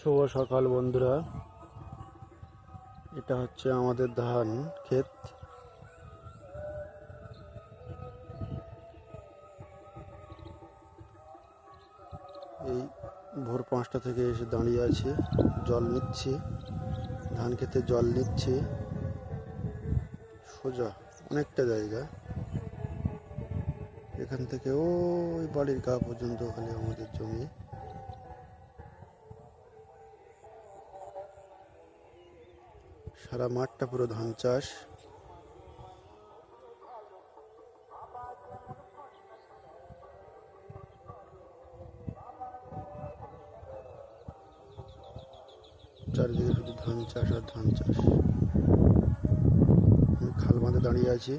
শুভ সকাল বন্ধুরা, এটা হচ্ছে আমাদের ধান ক্ষেত। এই ভোর 5টা থেকে এসে দাঁড়িয়ে আছি, জল নিচ্ছি, ধান খেতে জল নিচ্ছি। সোজা অনেকটা জায়গা, এখান থেকে ওই বাড়ির গা পর্যন্ত ওখানে আমাদের জমি। সারা মাঠটা পুরো ধান চাষ। চারিদিকে শুধু ধান চাষ আর ধান চাষ। আমি খাল বাঁধে দাঁড়িয়ে আছি।